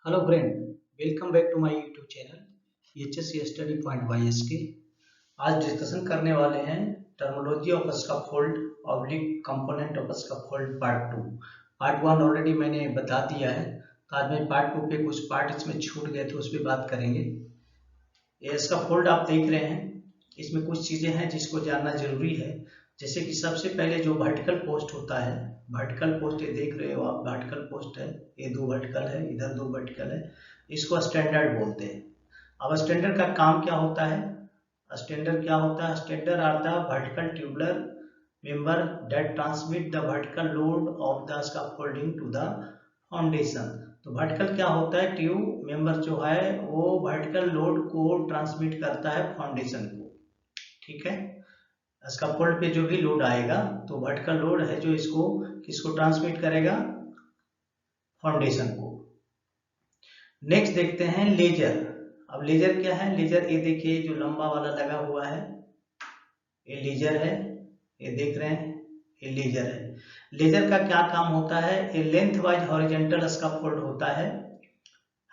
Hello friend, welcome back to my YouTube channel HSC Study Point YSK। आज discussion करने वाले हैं terminology of scaffold oblique component of scaffold part 2। Part 1 already मैंने बता दिया है, तो आज मैं पार्ट 2 पे कुछ पार्ट इसमें छूट गए थे उस पर बात करेंगे। ये स्कैफोल्ड आप देख रहे हैं, इसमें कुछ चीज़ें हैं जिसको जानना जरूरी है। जैसे कि सबसे पहले जो वर्टिकल पोस्ट होता है, वर्टिकल पोस्ट ये देख रहे हो आप, वर्टिकल पोस्ट है, ये दो वर्टिकल है, इधर दो वर्टिकल है, इसको स्टैंडर्ड बोलते हैं। अब स्टैंडर्ड का काम क्या होता है? स्टैंडर्ड क्या होता है? स्टैंडर्ड आता है vertical tubular member that transmit the vertical load of the scaffolding to the foundation. तो वर्टिकल क्या होता है? ट्यूब मेंबर जो है वो वर्टिकल लोड को ट्रांसमिट करता है फाउंडेशन को। ठीक है, स्कैफोल्ड पे जो भी लोड आएगा तो वर्टिकल लोड है जो इसको किसको ट्रांसमिट करेगा? फाउंडेशन को। नेक्स्ट देखते हैं लेजर। अब लेजर क्या है? लेजर ये देखिए जो लंबा वाला लगा हुआ है ये लेजर है, ये देख रहे हैं ये लेजर है। लेजर का क्या काम होता है? ये लेंथ वाइज हॉरिजॉन्टल स्कैफोल्ड होता है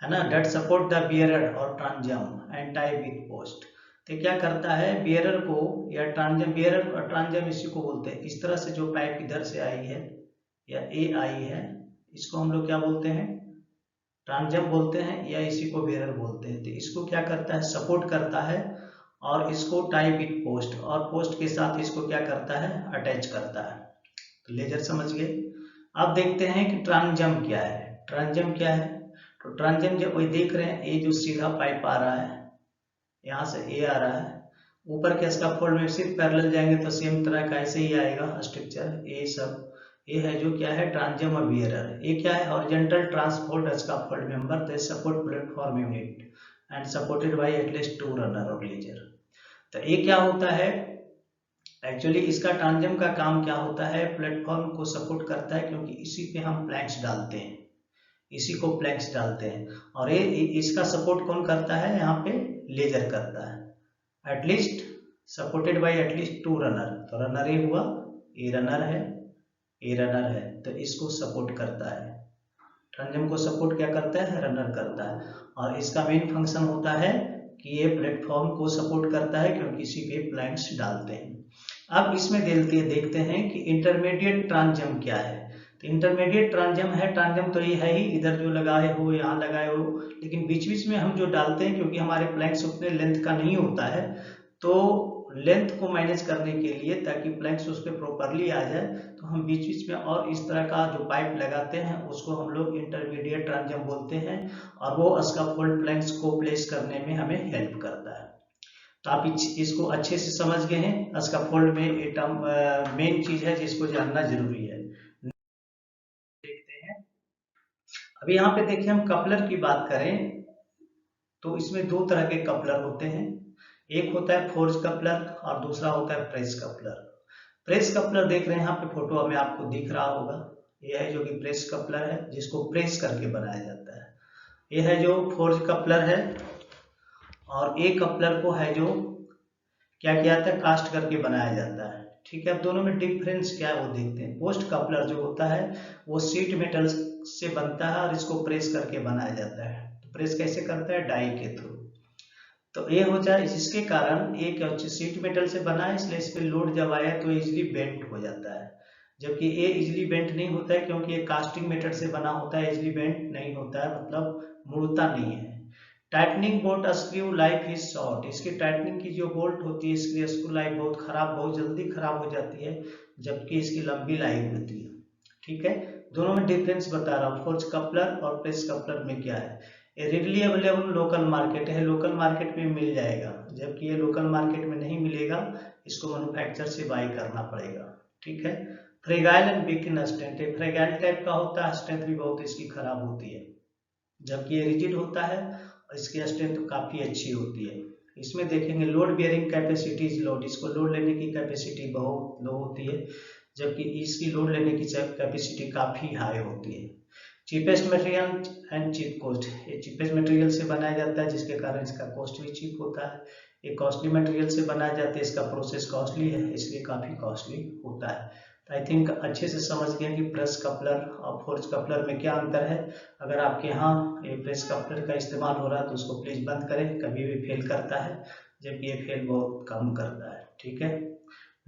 ना, दैट सपोर्ट द बियरर और transom and tie with post. तो क्या करता है बियरर को या ट्रांजम, बियरर और ट्रांजम इसी को बोलते हैं। इस तरह से जो पाइप इधर से आई है या ए आई है, इसको हम लोग क्या बोलते हैं? ट्रांजम बोलते हैं या इसी को बियरर बोलते हैं। तो इसको क्या करता है? सपोर्ट करता है और इसको टाई विद पोस्ट, और पोस्ट के साथ इसको क्या करता है? अटैच करता है। तो लेजर समझ गए। अब देखते हैं कि ट्रांजम क्या है। ट्रांजम क्या है? तो ट्रांजम जब वही देख रहे हैं, ये जो सीधा पाइप आ रहा है, यहाँ से ए आ रहा है, ऊपर के स्कैफोल्ड में सिर्फ पैरेलल जाएंगे तो सेम तरह का ऐसे ही आएगा स्ट्रक्चर। ये सब ये है जो क्या है? ट्रांजम और बियरर। ये क्या है? Horizontal transport scaffold member they support platform unit and supported by at least 2 runner और लेजर। तो ये क्या होता है? एक्चुअली इसका ट्रांजम का काम क्या होता है? प्लेटफॉर्म को सपोर्ट करता है, क्योंकि इसी पे हम प्लैंक्स डालते हैं, इसी को प्लैंक्स डालते हैं। और ये इसका सपोर्ट कौन करता है? यहाँ पे लेजर करता है। At least supported by at least 2 runner. तो रनर ये हुआ, ये रनर है, ये रनर है, तो इसको सपोर्ट करता है। ट्रांजम को सपोर्ट क्या करता है? रनर करता है। और इसका मेन फंक्शन होता है कि ये प्लेटफॉर्म को सपोर्ट करता है, क्योंकि इसी पे प्लैंक्स डालते हैं। अब इसमें देखते हैं कि इंटरमीडिएट ट्रांजम क्या है। तो इंटरमीडिएट ट्रांजम है, ट्रांजम तो ये है ही, इधर जो लगाए हो यहाँ लगाए हो, लेकिन बीच बीच में हम जो डालते हैं, क्योंकि हमारे प्लैंक्स उतने लेंथ का नहीं होता है, तो लेंथ को मैनेज करने के लिए, ताकि प्लैंक्स उस पर प्रॉपरली आ जाए, तो हम बीच बीच में और इस तरह का जो पाइप लगाते हैं उसको हम लोग इंटरमीडिएट ट्रांजम बोलते हैं, और वो स्कैफोल्ड प्लैंक्स को प्लेस करने में हमें हेल्प करता है। तो आप इसको अच्छे से समझ गए हैं। स्कैफोल्ड में ये टर्म मेन चीज है जिसको जानना जरूरी है। देखते हैं, अभी यहाँ पे देखिए, हम कपलर की बात करें तो इसमें दो तरह के कपलर होते हैं। एक होता है फोर्ज कपलर और दूसरा होता है प्रेस कपलर। प्रेस कपलर देख रहे हैं यहाँ पे फोटो में आपको दिख रहा होगा, यह है जो कि प्रेस कपलर है, जिसको प्रेस करके बनाया जाता है। यह है जो फोर्ज कपलर है, और एक कपलर को है जो क्या किया जाता है? कास्ट करके बनाया जाता है। ठीक है, अब दोनों में डिफरेंस क्या है वो देखते हैं। पोस्ट कपलर जो होता है वो सीट मेटल से बनता है और इसको प्रेस करके बनाया जाता है। तो प्रेस कैसे करता है? डाई के थ्रू। तो ये हो जाए, इसके कारण एक सीट मेटल से बना है, इसलिए इस पर लोड जब आया तो इजिली बेंट हो जाता है। जबकि ये इजिली बेंट नहीं होता है, क्योंकि ये कास्टिंग मेथड से बना होता है, इजिली बेंट नहीं होता है, मतलब मुड़ता नहीं है। Tightening bolt screw life is short. इसकी टाइटनिंग की जो बोल्ट होती है, इसकी स्क्रू लाइफ बहुत जल्दी खराब हो जाती है, जबकि इसकी लंबी लाइफ होती है। ठीक है, दोनों में डिफरेंस बता रहा हूँ, फोर्ज कपलर और प्रेस कपलर में क्या है। ये रेडली अवेलेबल लोकल मार्केट है, लोकल मार्केट में मिल जाएगा, जबकि ये लोकल मार्केट में नहीं मिलेगा, इसको मैन्युफैक्चर से बाई करना पड़ेगा। ठीक है, fragile and weaken strength, fragile type का होता है, स्ट्रेंथ भी बहुत इसकी खराब होती है, जबकि ये रिजिड होता है और इसकी स्ट्रेंथ काफी अच्छी होती है। इसमें देखेंगे load bearing capacity is load, इसको लोड लेने की कैपेसिटी बहुत लो होती है, जबकि इसकी लोड लेने की कैपेसिटी काफी हाई होती है। Cheapest material and cheap cost, ये चीपेस्ट मटेरियल से बनाया जाता है, जिसके कारण इसका कॉस्ट भी चीप होता है। ये कॉस्टली मटेरियल से बनाया जाता है, इसका प्रोसेस कॉस्टली है, इसलिए काफी कॉस्टली होता है। तो आई थिंक अच्छे से समझ गए कि प्रेस कपलर और फोर्स कपलर में क्या अंतर है। अगर आपके यहाँ ये प्रेस कपलर का इस्तेमाल हो रहा है तो उसको प्लीज़ बंद करें, कभी भी फेल करता है, जबकि ये फेल बहुत कम करता है। ठीक है,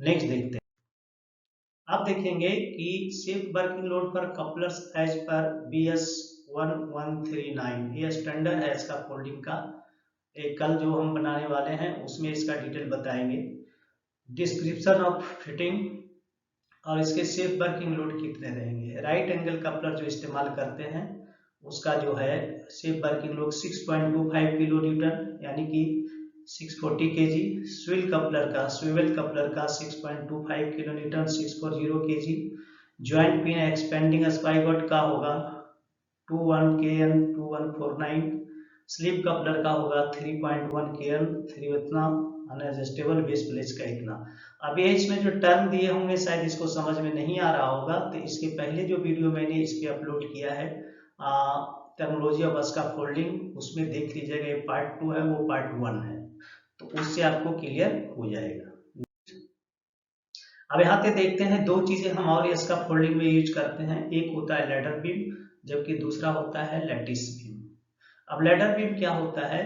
नेक्स्ट देखते हैं। आप देखेंगे कि शिफ्ट वर्किंग लोड पर कपलर्स एज पर BS 1139 ये स्टैंडर्ड है इसका फोल्डिंग का। एक कल जो हम बनाने वाले हैं उसमें इसका डिटेल बताएंगे, डिस्क्रिप्शन ऑफ फिटिंग और इसके सेफ वर्किंग लोड कितने रहेंगे। राइट एंगल कपलर जो इस्तेमाल करते हैं उसका जो है safe working load 6.25 kilo newton यानी कि 640 kg। स्विवेल कपलर का 6.25 kilo newton 640 kg। Joint pin expanding spigot का होगा 21 kN 2149। स्लिप कपलर का होगा 3.1 kN 3 इतना, अनएडजस्टेबल बेस प्लेट का इतना। अब ये इसमें जो टर्म दिए होंगे शायद इसको समझ में नहीं आ रहा होगा, तो इसके पहले जो वीडियो मैंने इस पे अपलोड किया है टर्मिनोलॉजी ऑफ स्कैफोल्डिंग, उसमें देख लीजिएगा। ये पार्ट 2 है, वो पार्ट 1 है, तो उससे आपको क्लियर हो जाएगा। अब यहाँ पे देखते हैं दो चीजें हम और स्कैफोल्डिंग में यूज करते हैं, एक होता है लैडर बीम जबकि दूसरा होता है लैटिस बीम। अब लैडर बीम क्या होता है?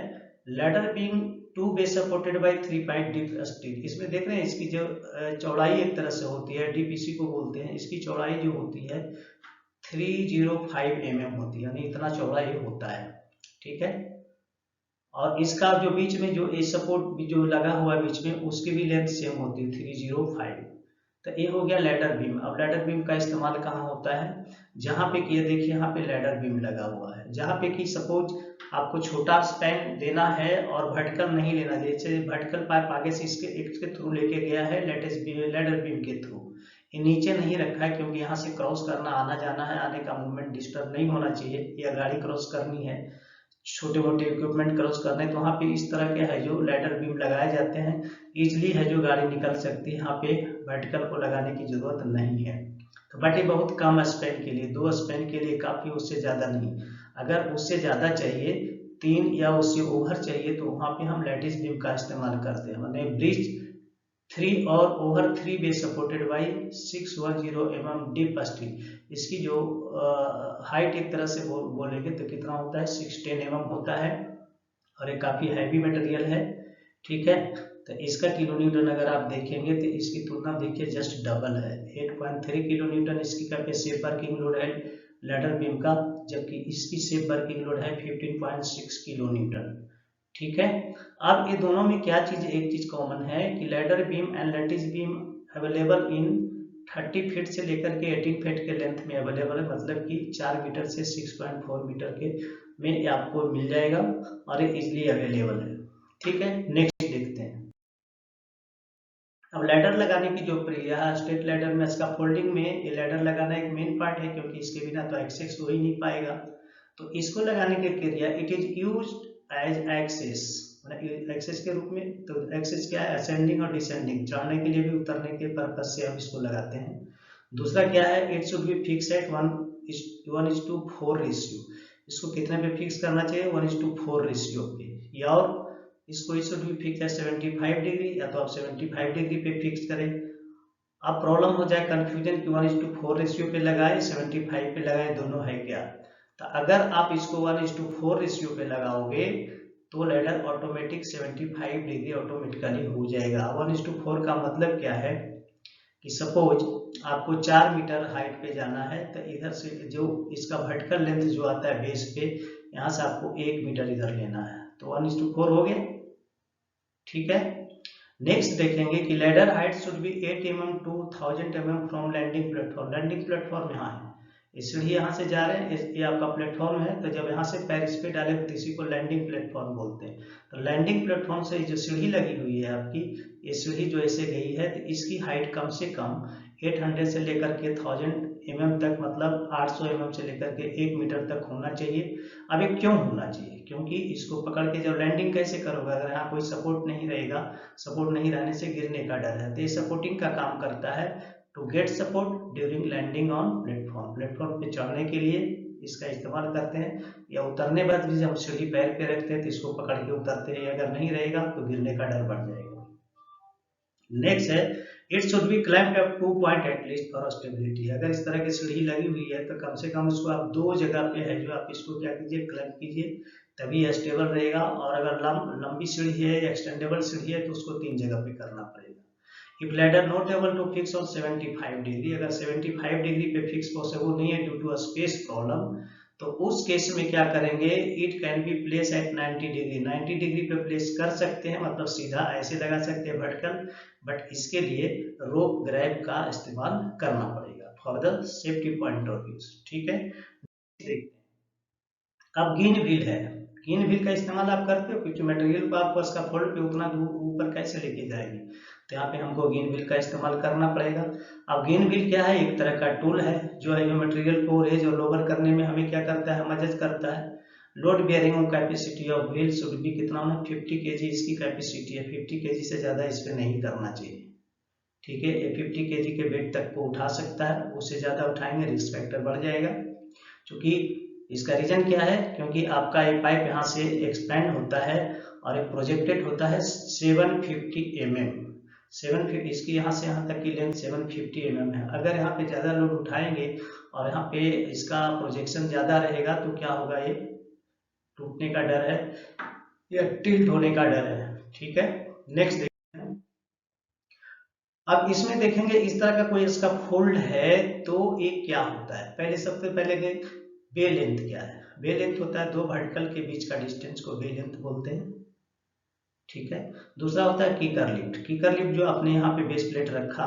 Ladder beam 2 base supported by 3 pipe deep steel. इसमें देख रहे हैं इसकी जो चौड़ाई एक तरह से होती है, डीप इसी को बोलते हैं, इसकी चौड़ाई जो होती है 305 mm होती है, यानी इतना चौड़ा ये होता है। ठीक है, और इसका जो बीच में जो ए सपोर्ट जो लगा हुआ है बीच में उसकी भी लेंथ सेम होती है 305। तो ये हो गया लैडर बीम। अब लैडर बीम का इस्तेमाल कहाँ होता है? जहाँ पे कि ये देखिए यहाँ पे लैडर बीम लगा हुआ है, जहाँ पे कि सपोज आपको छोटा स्पैन देना है और वर्टिकल नहीं लेना, जैसे वर्टिकल पाइप आगे से इसके थ्रू लेके गया है लैडर बीम के थ्रू, ये नीचे नहीं रखा है क्योंकि यहाँ से क्रॉस करना, आना जाना है, आने का मूवमेंट डिस्टर्ब नहीं होना चाहिए, या गाड़ी क्रॉस करनी है, छोटे मोटे इक्विपमेंट क्रॉस करने, तो वहाँ पे इस तरह के है जो लैडर बीम लगाए जाते हैं, इजिली है जो गाड़ी निकल सकती है, यहाँ पे वर्टिकल को लगाने की जरूरत नहीं है। तो बट ये बहुत कम स्पैन के लिए, 2 स्पैन के लिए काफी, उससे ज्यादा नहीं। अगर उससे ज्यादा चाहिए, 3 या उससे ओवर चाहिए, तो वहाँ पे हम लैटिस बीम का इस्तेमाल करते हैं, मैंने ब्रिज 3 और over 3 base supported by 610 mm deep steel. इसकी जो हाइट एक तरह से बोलेंगे तो कितना होता है 610 mm होता है, और ये काफी हैवी मटेरियल है। ठीक है, तो इसका किलो न्यूटन अगर आप देखेंगे तो इसकी तुलना देखिए जस्ट डबल है, 8.3 किलो न्यूटन इसकी सेफ वर्किंग लोड है लैडर बीम का, जबकि इसकी सेफ वर्किंग लोड है 15.6 किलो न्यूटन। ठीक है, अब ये दोनों में क्या चीज, एक चीज कॉमन है कि ladder beam and lattice beam available in 30 feet से लेकर के 18 फीट के लेंथ में अवेलेबल है, मतलब कि 4 मीटर से 6.4 मीटर के में आपको मिल जाएगा और ये इजिली अवेलेबल है। ठीक है, नेक्स्ट देखते हैं। अब लैडर लगाने की जो प्रक्रिया है स्टेट लैडर में, इसका फोल्डिंग में ये लैडर लगाना एक मेन पार्ट है, क्योंकि इसके बिना तो एक्सेस हो ही नहीं पाएगा। तो इसको लगाने की क्रिया it is used as access, access के रूप में। तो एक्सेस क्या है? असेंडिंग और डिसेंडिंग, चढ़ने के लिए भी उतरने के पर्पज से हम इसको लगाते हैं। दूसरा क्या है? It should be fix eight 1:4 ratio. इसको कितने पे फिक्स करना चाहिए? 1:4 रेशियो पे, या और इसको it should be fix eight 75 degree, या तो आप 75 डिग्री पे फिक्स करें। अब प्रॉब्लम हो जाए कंफ्यूजन कि 1:4 रेशियो पे लगाए 75 पे लगाए, दोनों है क्या? तो अगर आप इसको 1:4 रेशियो पे लगाओगे तो लैडर ऑटोमेटिक 75 डिग्री ऑटोमेटिकली हो जाएगा। 1:4 का मतलब क्या है कि सपोज आपको 4 मीटर हाइट पे जाना है, तो इधर से जो इसका वर्टिकल लेंथ जो आता है बेस पे, यहाँ से आपको 1 मीटर इधर लेना है, तो 1:4 हो गया। ठीक है, नेक्स्ट देखेंगे कि ladder height should be 8 mm to 1000 mm from landing platform. Landing platform यहाँ है, ये सीढ़ी यहाँ से जा रहे हैं, ये आपका प्लेटफॉर्म है, तो जब यहाँ से पैर इस पे डाले तो इसी को लैंडिंग प्लेटफॉर्म बोलते हैं। तो लैंडिंग प्लेटफॉर्म से जो सीढ़ी लगी हुई है आपकी, ये सीढ़ी जो ऐसे गई है, तो इसकी हाइट कम से कम 800 से लेकर के 1000 mm तक, मतलब 800 mm से लेकर के 1 मीटर तक होना चाहिए। अब ये क्यों होना चाहिए? क्योंकि इसको पकड़ के जब लैंडिंग कैसे करोगे, अगर यहाँ कोई सपोर्ट नहीं रहेगा, सपोर्ट नहीं रहने से गिरने का डर है, तो ये सपोर्टिंग का काम करता है to get support during landing on platform. Platform पे चढ़ने के लिए इसका इस्तेमाल करते हैं, या उतरने बाद भी जब सीढ़ी पैर पे रखते हैं तो इसको पकड़ के उतरते हैं, अगर नहीं रहेगा तो गिरने का डर बढ़ जाएगा। नेक्स्ट है it should be climbed up 2 point at least for stability. अगर इस तरह की सीढ़ी लगी हुई है तो कम से कम उसको आप 2 जगह पे है जो आप इसको क्या कीजिए, क्लाइंब कीजिए, तभी यह स्टेबल रहेगा। और अगर लंबी सीढ़ी है या एक्सटेंडेबल सीढ़ी है तो उसको 3 जगह पे करना पड़ेगा। If ladder not able to fix on 75 degree, अगर 75 डिग्री पे फिक्स पॉसिबल नहीं है due to a space problem, तो उस केस में क्या करेंगे, it can be place at 90 degree, 90 degree पे प्लेस कर सकते हैं, मतलब सीधा ऐसे लगा सकते हैं वर्टिकल, बट इसके लिए रोप ग्रैब का इस्तेमाल करना पड़ेगा for the safety point of view. ठीक है, देखते हैं। अब गिन व्हील है, गिन व्हील का इस्तेमाल आप करते हो क्योंकि मटेरियल को आपको इसका फोल्ड पे उतना दूर ऊपर कैसे लेके जाएंगे, तो यहाँ पे हमको गिन व्हील का इस्तेमाल करना पड़ेगा। अब गिन व्हील क्या है, एक तरह का टूल है जो है मटेरियल को रेज और लोवर करने में हमें क्या करता है, मदद करता है। Load bearing capacity of wheel should be कितना होना, 50 केजी इसकी कैपेसिटी है, 50 केजी से ज्यादा इस पे नहीं करना चाहिए। ठीक है, ये 50 केजी के वेट तक को उठा सकता है, उससे ज्यादा उठाएंगे रिस्क फैक्टर बढ़ जाएगा। क्योंकि इसका रीजन क्या है, क्योंकि आपका ये पाइप यहाँ से एक्सपेंड होता है और एक प्रोजेक्टेड होता है 750 mm, 750 इसकी यहाँ से यहाँ तक की लेंथ 750 mm है। अगर यहाँ पे ज़्यादा लोड उठाएंगे और यहाँ पे इसका प्रोजेक्शन ज़्यादा रहेगा तो क्या होगा, ये टूटने का डर है या टिल्ट होने का डर है। ठीक है, नेक्स्ट देखते हैं। अब इसमें देखेंगे इस तरह का कोई इसका फोल्ड है तो ये क्या होता है, पहले सबसे पहले बे लेंथ क्या है। बे लेंथ होता है दो वर्टिकल के बीच का डिस्टेंस को बे लेंथ बोलते हैं। ठीक है, दूसरा होता है कीकर लिफ्ट। कीकर लिफ्ट जो आपने यहाँ पे बेस प्लेट रखा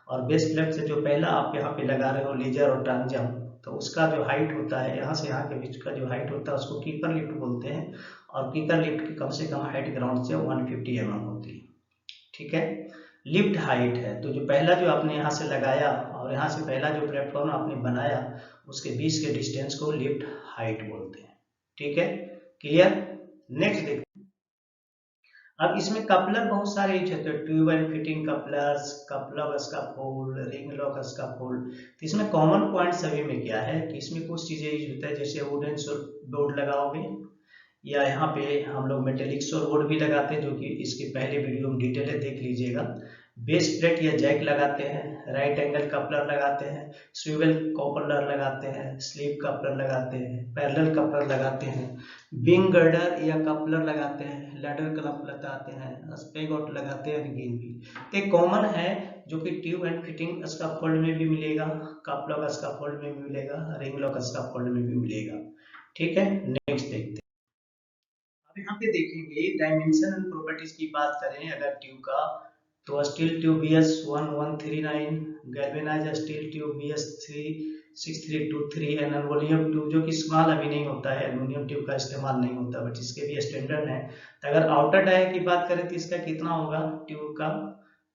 और बेस प्लेट से जो पहला आप यहाँ पे लगा रहे हो लेजर और ट्रांजम, तो उसका जो हाइट होता है यहाँ से यहाँ के बीच का जो हाइट होता है उसको कीपर लिफ्ट बोलते हैं। और कीकर लिफ्ट की कम से कम हाइट ग्राउंड से 150 mm होती है। ठीक है, लिफ्ट हाइट है तो जो पहला जो आपने यहाँ से लगाया और यहाँ से पहला जो प्लेटफॉर्म आपने बनाया उसके बीच के डिस्टेंस को लिफ्ट हाइट बोलते हैं। ठीक है, क्लियर। नेक्स्ट देखते हैं। अब इसमें कपलर बहुत सारे यूज होते हैं, tube and fitting couplers, coupler scaffold, ring lock scaffold. तो इसमें कॉमन पॉइंट सभी में क्या है कि इसमें कुछ चीजें यूज होता है, जैसे वुडन बोर्ड लगाओगे या यहाँ पे हम लोग मेटेलिक बोर्ड भी लगाते हैं, जो कि इसके पहले वीडियो में डिटेल है, देख लीजिएगा। बेस प्लेट या जैक लगाते हैं, राइट एंगल कपलर लगाते हैं, स्विवेल कपलर लगाते हैं, स्लीव कपलर लगाते हैं, पैरेलल कपलर लगाते हैं, बिंग गर्डर या कपलर लगाते हैं, लैडर क्लप लगाते हैं, स्पेगॉट लगाते हैं, गिन भी। तो कॉमन है जो कि ट्यूब एंड फिटिंग स्कैफोल्ड में भी मिलेगा, कपलर स्कैफोल्ड में भी मिलेगा, रिंग लॉक स्कैफोल्ड में भी मिलेगा। ठीक है, नेक्स्ट देखते हैं। अब यहाँ पे देखेंगे डायमेंशन एंड प्रॉपर्टीज की बात करें अगर ट्यूब का, तो steel tube BS 1139, galvanise steel tube BS 36323 and aluminium tube जो कि स्मॉल अभी नहीं होता है, एल्युमिनियम ट्यूब का इस्तेमाल नहीं होता, बट इसके भी स्टैंडर्ड है। तो अगर आउटर डाया की बात करें तो इसका कितना होगा ट्यूब का,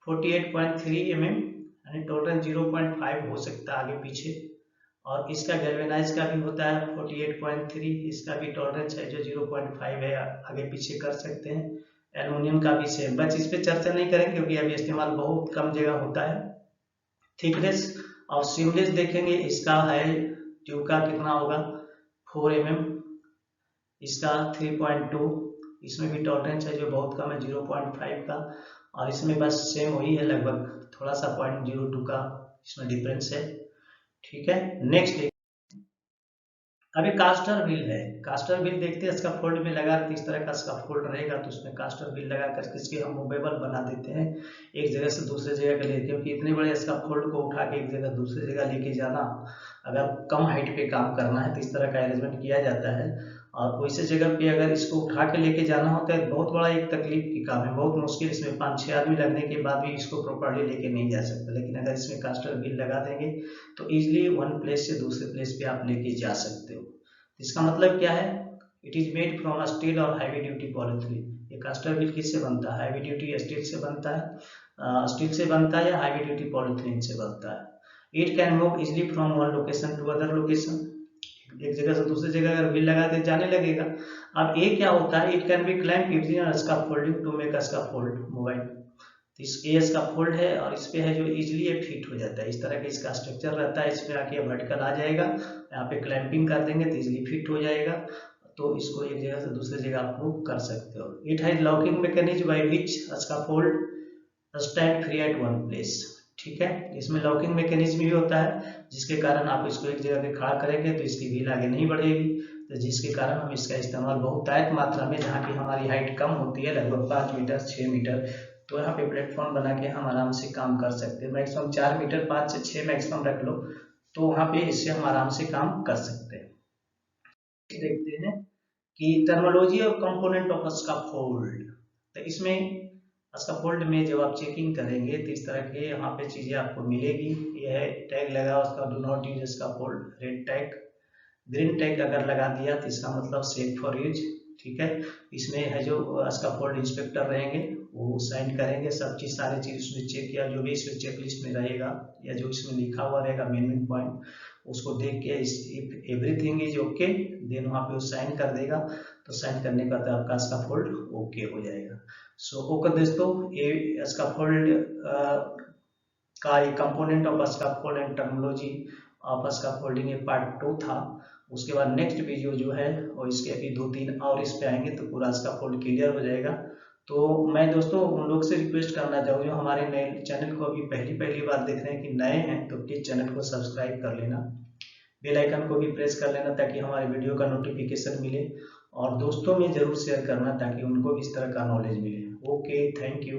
48.3 mm, यानी टोटल 0.5 हो सकता है आगे पीछे। और इसका गैल्वेनाइज का भी होता है 48.3, इसका भी टॉलरेंस है जो 0.5 है, आगे पीछे कर सकते हैं। एल्युमिनियम का भी सेम, बस इस पे चर्चा नहीं करेंगे क्योंकि अभी इस्तेमाल बहुत कम जगह होता है। थिकनेस और सीमलेस देखेंगे, इसका है ट्यूब का कितना होगा 4 mm, इसका 3.2, इसमें भी टॉलरेंस है जो बहुत कम है 0.5 का, और इसमें बस सेम वही है लगभग, थोड़ा सा 0.02 का इसमें डिफरेंस है। ठीक है, नेक्स्ट अभी कास्टर व्हील है। कास्टर व्हील देखते हैं इसका फोल्ड में लगा इस तरह का इसका फोल्ड रहेगा तो उसमें कास्टर व्हील लगा कर इसके हम मूवेबल बना देते हैं एक जगह से दूसरे जगह के लिए, क्योंकि इतने बड़े इसका फोल्ड को उठा के एक जगह दूसरी जगह लेके जाना, अगर कम हाइट पे काम करना है तो इस तरह का अरेंजमेंट किया जाता है। और वैसे जगह पे अगर इसको उठा के लेके जाना होता है बहुत बड़ा एक तकलीफ की काम है, बहुत मुश्किल, इसमें 5-6 आदमी लगने के बाद भी इसको प्रॉपरली लेके नहीं जा सकते। लेकिन अगर इसमें कास्टर व्हील लगा देंगे तो इजिली वन प्लेस से दूसरे प्लेस पे आप लेके जा सकते हो। इसका मतलब क्या है, it is made from steel और हैवी ड्यूटी पॉलीथीन। ये कास्टर व्हील किससे बनता है, हैवी ड्यूटी स्टील से बनता है, स्टील से बनता है या हैवी ड्यूटी पॉलीथीन से बनता है। It can move easily from one location to other location, एक जगह से दूसरी जगह अगर व्हील लगा दे जाने लगेगा। अब ये क्या होता है, it can be climb using scaffolding to make a scaffold mobile. तो इस एस का फोल्ड है और इस पे है जो इजिली ये फिट हो जाता है, इस तरह का इसका स्ट्रक्चर रहता है, इस पे आके वर्टिकल आ जाएगा, यहाँ पे क्लैंपिंग कर देंगे तो इजिली फिट हो जाएगा, तो इसको एक जगह से दूसरी जगह आप मूव कर सकते हो। It has locking mechanism by which scaffold stand free at one place. ठीक है, इसमें लॉकिंग मैकेनिज्म भी होता है, जिसके कारण आप इसको एक जगह पे खड़ा करेंगे तो इसकी व्हील आगे नहीं बढ़ेगी, तो जिसके कारण हम इसका इस्तेमाल बहुत टाइट मात्रा में, जहाँ की हमारी हाइट कम होती है लगभग 5 मीटर 6 मीटर, तो यहाँ पे प्लेटफॉर्म बना के हम आराम से काम कर सकते हैं। मैक्सिमम 4 मीटर 5 से 6 मैक्सिमम रख लो, तो वहाँ पे इससे हम आराम से काम कर सकते हैं। देखते हैं कि टर्मिनोलॉजी और कंपोनेंट ऑफ स्कैफोल्ड। तो इसमें स्कैफोल्ड में जब आप चेकिंग करेंगे तो इस तरह के यहाँ पे चीजें आपको मिलेगी। यह है टैग लगा उसका, do not use scaffold, red tag. Green tag अगर लगा दिया तो इसका मतलब सेफ फॉर यूज। ठीक है, इसमें है जो स्कैफोल्ड इंस्पेक्टर रहेंगे वो साइन करेंगे, सब चीज सारी चीज उसमें चेक किया, जो भी इसमें चेक लिस्ट में रहेगा या जो इसमें लिखा हुआ रहेगा मेन पॉइंट, उसको देख के if everything is okay then वहाँ पे वो साइन कर देगा। तो साइन करने के बाद आपका स्कैफोल्ड ओके हो जाएगा। सो ओके दोस्तों, ये स्कैफोल्ड का एक component of scaffold and terminology of scaffolding ये पार्ट 2 था। उसके बाद नेक्स्ट वीडियो जो है और इसके अभी 2-3 और इस पे आएंगे तो पूरा स्कैफोल्ड क्लियर हो जाएगा। तो मैं दोस्तों उन लोग से रिक्वेस्ट करना चाहूँगा जो हमारे नए चैनल को अभी पहली पहली बार देख रहे हैं कि नए हैं, तो प्लीज चैनल को सब्सक्राइब कर लेना, बेल आइकन को भी प्रेस कर लेना ताकि हमारे वीडियो का नोटिफिकेशन मिले, और दोस्तों में जरूर शेयर करना ताकि उनको भी इस तरह का नॉलेज मिले। Okay, thank you.